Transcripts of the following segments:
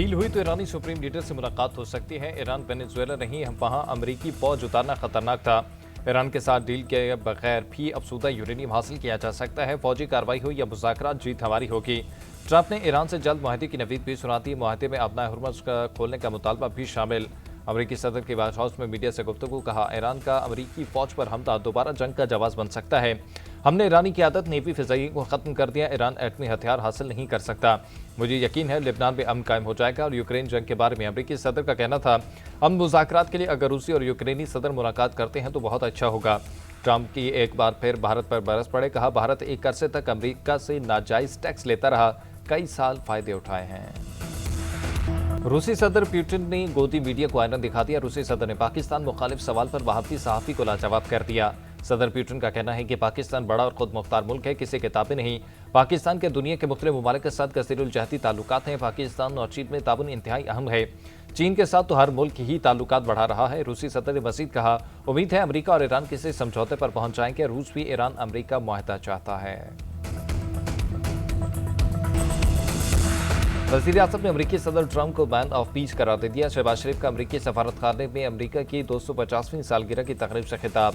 Deal हुई तो ईरानी supreme leader से मुलाकात हो सकती है। ईरान वेनेजुएला नहीं, हम वहां अमरीकी फौज उतारना खतरनाक था। ईरान के साथ डील के बगैर भी अफसूदा यूरेनियम हासिल किया जा सकता है। फौजी कार्रवाई हो या मुज़ाकरात, जीत हमारी होगी। ट्रंप ने ईरान से जल्द मुआहदे की नवीद भी सुना दी। मुआहदे में अपना हुर्मुज़ का खोलने का मुतालबा भी शामिल। अमरीकी सदर के व्हाइट हाउस में मीडिया से गुफ्तगू, कहा ईरान का अमरीकी फौज पर हमला दोबारा जंग का जवाब बन सकता है। हमने ईरानी की आदत नेवी फिजाई को खत्म कर दिया। ईरान एटमी हथियार हासिल नहीं कर सकता। मुझे यकीन है लिबनान में अमन कायम हो जाएगा। और यूक्रेन जंग के बारे में अमरीकी सदर का कहना था, अमन मुज़ाकरात के लिए अगर रूसी और यूक्रेनी सदर मुलाकात करते हैं तो बहुत अच्छा होगा। ट्रंप की एक बार फिर भारत पर बरस पड़े, कहा भारत एक अरसे तक अमरीका से नाजायज टैक्स लेता रहा, कई साल फायदे उठाए हैं। रूसी सदर पुतिन ने गोदी मीडिया को आईना दिखा दिया। रूसी सदर ने पाकिस्तान मुखालिफ सवाल पर भारतीय सहाफ़ी को लाजवाब कर दिया। सदर पुतिन का कहना है कि पाकिस्तान बड़ा और खुद मुख्तार मुल्क है, किसी किताबें नहीं। पाकिस्तान के दुनिया के मुख्तलिफ ममालिक के साथ गसीरुल-जहती ताल्लुकात हैं। पाकिस्तान और चीन में ताबन इंतहाई अहम है। चीन के साथ तो हर मुल्क ही ताल्लुकात बढ़ा रहा है। रूसी सदर ने मजीद कहा, उम्मीद है अमरीका और ईरान किसी समझौते पर पहुंच जाएंगे। रूस भी ईरान अमरीका मुआहदा चाहता है। वज़ीर-ए-आज़म ने अमरीकी सदर ट्रंप को मैन ऑफ पीस करार दे दिया। शहबाज शरीफ का अमरीकी सफारतखाने में अमरीका की 250वीं सालगिरह की तकरीब से खिताब,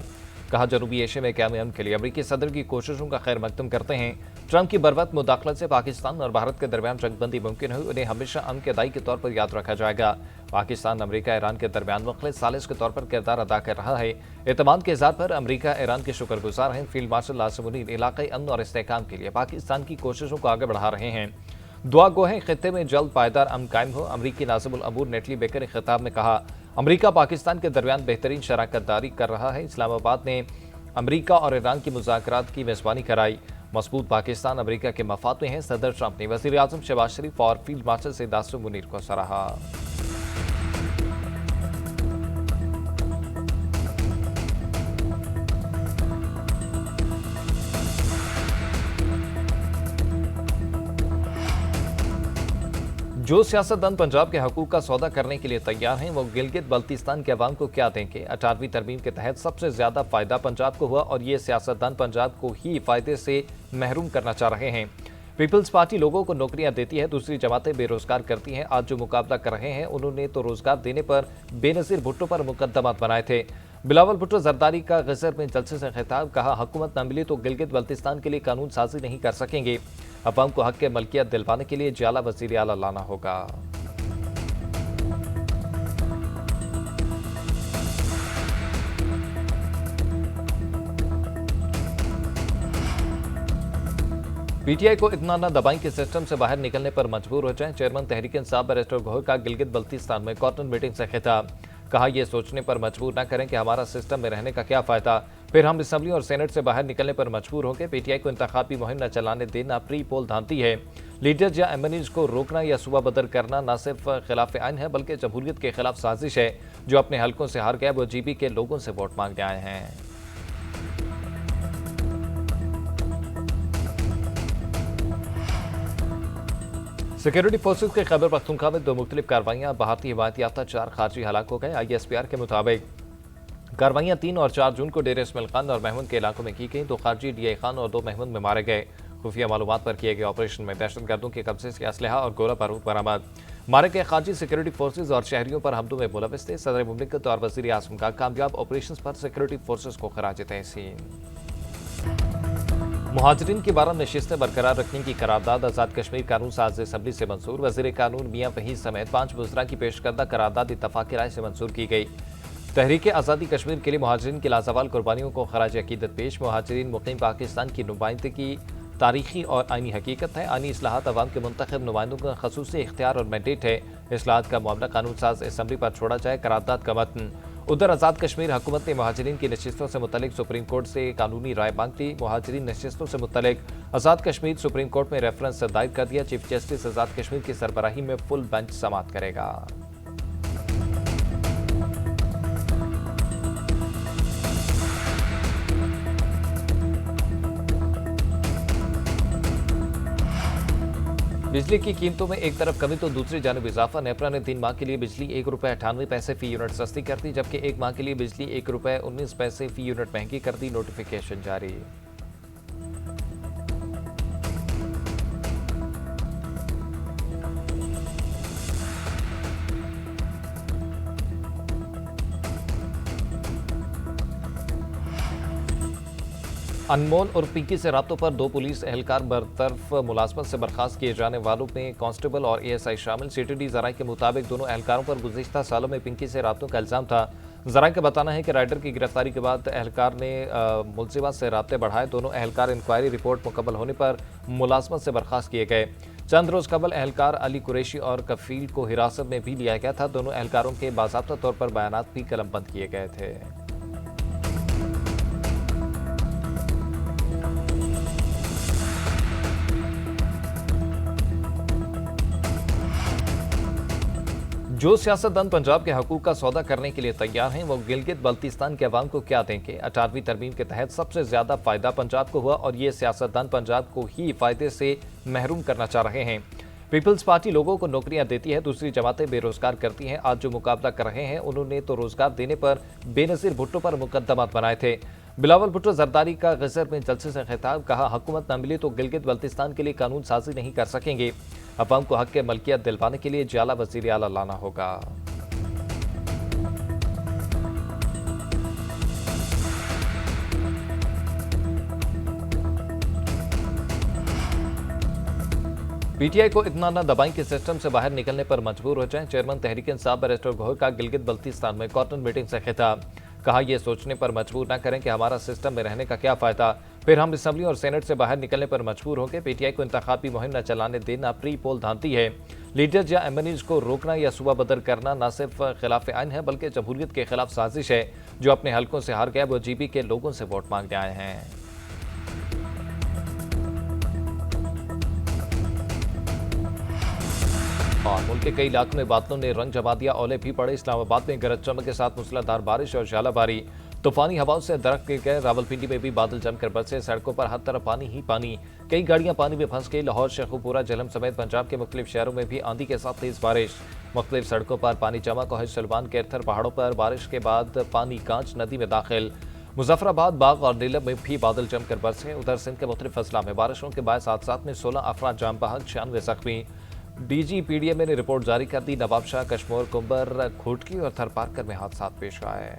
कहा जनूबी एशिया में क़याम अमन के लिए अमरीकी सदर की कोशिशों का खैर मकदम करते हैं। ट्रंप की बरवक्त मुदाखलत से पाकिस्तान और भारत के दरमियान जंगबंदी मुमकिन हुई, उन्हें हमेशा अमन के दाई के तौर पर याद रखा जाएगा। पाकिस्तान अमरीका ईरान के दरमियान मुख़लिस सालिस के तौर पर किरदार अदा कर रहा है। एतमाद के इज़हार पर अमरीका ईरान के शुक्रगुजार हैं। फील्ड मार्शल आसिम मुनीर इलाक़ाई अमन और इस्तेहकाम के लिए पाकिस्तान की कोशिशों को आगे बढ़ा रहे हैं। दुआ गो है खित्ते में जल्द पायदार अमन कायम हो। अमरीकी नाज़िमुल अमूर नेटली बेकर ने खिताब में कहा, अमरीका पाकिस्तान के दरमियान बेहतरीन शराकतदारी कर रहा है। इस्लामाबाद ने अमरीका और ईरान की मुज़ाकरात की मेज़बानी कराई। मजबूत पाकिस्तान अमरीका के मफाद में है। सदर ट्रंप ने वज़ीर-ए-आज़म शहबाज शरीफ और फील्ड मार्शल सैयद आसिम मुनीर को सराहा। जो सियासतदान पंजाब के हकूक का सौदा करने के लिए तैयार हैं, वो गिलगित बल्तिस्तान के अवाम को क्या देंगे। 18वीं तरमीम के तहत सबसे ज्यादा फायदा पंजाब को हुआ और ये सियासतदान पंजाब को ही फायदे से महरूम करना चाह रहे हैं। पीपल्स पार्टी लोगों को नौकरियां देती है, दूसरी जमातें बेरोजगार करती हैं। आज जो मुकाबला कर रहे हैं, उन्होंने तो रोजगार देने पर बेनजीर भुट्टो पर मुकदमात बनाए थे। बिलावल भुट्टो जरदारी का गजर में जलसे से खिताब, कहा हुकूमत न मिली तो गिलगित बल्तिस्तान के लिए कानून साजी नहीं कर सकेंगे। अवाम को हक के मलकियत दिलवाने के लिए जियाला वज़ीर आला लाना होगा। पीटीआई को इतना न दबाएं कि सिस्टम से बाहर निकलने पर मजबूर हो जाएं। चेयरमैन तहरीक इंसाफ बैरिस्टर गोहर का गिलगित बल्तिस्तान में कॉटन मीटिंग से खिताब, कहा यह सोचने पर मजबूर न करें कि हमारा सिस्टम में रहने का क्या फायदा, फिर हम असम्बली और सेनेट से बाहर निकलने पर मजबूर होंगे। पीटीआई को इंतखाबी मुहिम न चलाने देना प्री पोल धांधती है। लीडर्स या एमएनएज को रोकना या सूबा बदर करना न सिर्फ खिलाफ आइन है, बल्कि जमहूरियत के खिलाफ साजिश है। जो अपने हलकों से हार गया, वो जीबी के लोगों से वोट मांगने आए हैं। सिक्योरिटी फोर्सेज के खैबर पख्तूनख्वा में 2 मुख्तलिफ कार्रवाइयां, भारतीय हिमायत याफ्ता 4 खारजी हलाक हो गए। ISPR के मुताबिक कार्रवाइयां 3 और 4 जून को डेर इस्माइल खान और महमूद के इलाकों में की गई। 2 खारजी DI खान और 2 महमूद में मारे गए। खुफिया मालूमात पर किए गए ऑपरेशन में दहशतगर्दों के कब्जे से असलहा और गोला बारूद बरामद। मारे गए खारजी सिक्योरिटी फोर्सेज और शहरियों पर हमलों में मुलविस थे। सदर मुमलिकत और वज़ीर-ए-आज़म का कामयाब ऑपरेशन पर सिक्योरिटी फोर्सेज को खराज तहसीन। मुहाजिरीन की 12 नशिस्तें बरकरार रखने की करारदाद आज़ाद कश्मीर कानून साज असम्बली से मंजूर। वज़ीर कानून मियां वहीद समेत 5 वज़रा की पेश करदा करारदाद इत्तफाक़ राय से मंजूर की गई। तहरीक आज़ादी कश्मीर के लिए मुहाजिरीन की लाजवाल कुर्बानियों को खराज अकीदत पेश। मुहाजिरीन मुक़ीम पाकिस्तान की नुमाइंदगी तारीखी और आइनी हकीकत है। आइनी इस्लाहात अवाम के मुंतखब नुमाइंदों का खसूसी इख्तियार और मैंडेट है। इस्लाहात का मामला कानून साज असम्बली पर छोड़ा जाए, करारदाद का मतन। उधर आज़ाद कश्मीर हुकूमत ने मुहाजिरीन की नशिस्तों से मुतल्लिक सुप्रीम कोर्ट से कानूनी राय मांग ली। मुहाजिरीन नशिस्तों से मुतल्लिक आज़ाद कश्मीर सुप्रीम कोर्ट में रेफरेंस दायर कर दिया। चीफ जस्टिस आज़ाद कश्मीर की सरबराही में फुल बेंच समाअत करेगा। बिजली की कीमतों में एक तरफ कमी तो दूसरी जानब इजाफा। नेपरा ने 3 माह के लिए बिजली ₹1.98 फी यूनिट सस्ती कर दी, जबकि 1 माह के लिए बिजली ₹1.19 फी यूनिट महंगी कर दी। नोटिफिकेशन जारी। अनमोल और पिंकी से रातों पर 2 पुलिस एहलकार बरतरफ मुलाजमत से बर्खास्त किए जाने वालों में कांस्टेबल और एएसआई शामिल। सिटी जराये के मुताबिक दोनों एहलकारों पर गुज़िश्ता सालों में पिंकी से रातों का इल्जाम था। जराये का बताना है कि राइडर की गिरफ्तारी के बाद एहलकार ने मुलजिमा से राब्ते बढ़ाए। दोनों एहलकार इंक्वायरी रिपोर्ट मुकम्मल होने पर मुलाजमत से बर्खास्त किए गए। चंद रोज कबल एहलकार अली कुरैशी और कफील को हिरासत में भी लिया गया था। दोनों एहलकारों के बाज़ाब्ता तौर पर बयानात भी कलमबंद किए गए थे। जो सियासतदान पंजाब के हकूक का सौदा करने के लिए तैयार हैं, वो गिलगित बल्तिस्तान के अवाम को क्या देंगे। 18वीं तरमीम के तहत सबसे ज्यादा फायदा पंजाब को हुआ और ये सियासतदान पंजाब को ही फायदे से महरूम करना चाह रहे हैं। पीपल्स पार्टी लोगों को नौकरियां देती है, दूसरी जमातें बेरोजगार करती हैं। आज जो मुकाबला कर रहे हैं, उन्होंने तो रोजगार देने पर बेनजीर भुट्टो पर मुकदमात बनाए थे। बिलावल भुट्टो जरदारी का गजर में जलसे से खिताब, कहा हुकूमत न मिले तो गिलगित बल्तिस्तान के लिए कानून साजी नहीं कर सकेंगे। अवाम को हक के मलकियत दिलवाने के लिए जाला वजीर आला लाना होगा। पीटीआई को इतना न दबाएं कि सिस्टम से बाहर निकलने पर मजबूर हो जाएं। चेयरमैन तहरीक इंसाफ बैरिस्टर गोहर का गिलगित बल्तिस्तान में कॉर्नर मीटिंग से खिताब, कहा यह सोचने पर मजबूर न करें कि हमारा सिस्टम में रहने का क्या फायदा, फिर हम असम्बली और सेनेट से बाहर निकलने पर मजबूर होंगे। पीटीआई को इंतखाबी मुहिम न चलाने देना प्री पोल धांधली है। लीडर्स या एमएनएज को रोकना या सूबा बदर करना न सिर्फ खिलाफ आइन है बल्कि जमहूरियत के खिलाफ साजिश है। जो अपने हलकों से हार गया वो जीबी के लोगों से वोट मांगने आए हैं। और मुल्क के कई इलाकों में बादलों ने रंग जमा दिया, ओले भी पड़े। इस्लामाबाद में गरज चमक के साथ मूसलाधार बारिश और झालाबारी, तूफानी हवाओं से दरख्त गिर गए। रावलपिंडी में भी बादल जमकर बरसे, सड़कों पर हर तरफ पानी ही पानी, कई गाड़ियां पानी में फंस गई। लाहौर, शेखुपुरा, झेलम समेत पंजाब के मुख्तलिफ शहरों में भी आंधी के साथ तेज बारिश, मुख्तलिफ सड़कों पर पानी जमा। कोहज सलमान, केरथर पहाड़ों पर बारिश के बाद पानी कांच नदी में दाखिल। मुजफ्फराबाद, बाग और नीलम में भी बादल जमकर बरसे। उधर सिंध के मुख्तलिफ अजला में बारिशों के बायस हादसात में 16 अफराद जान बहक, 96 जख्मी। डीजीपीडीएमए ने रिपोर्ट जारी कर दी। नवाबशाह, कश्मोर, कुंबर, खोटकी और थरपारकर में हादसा पेश आए।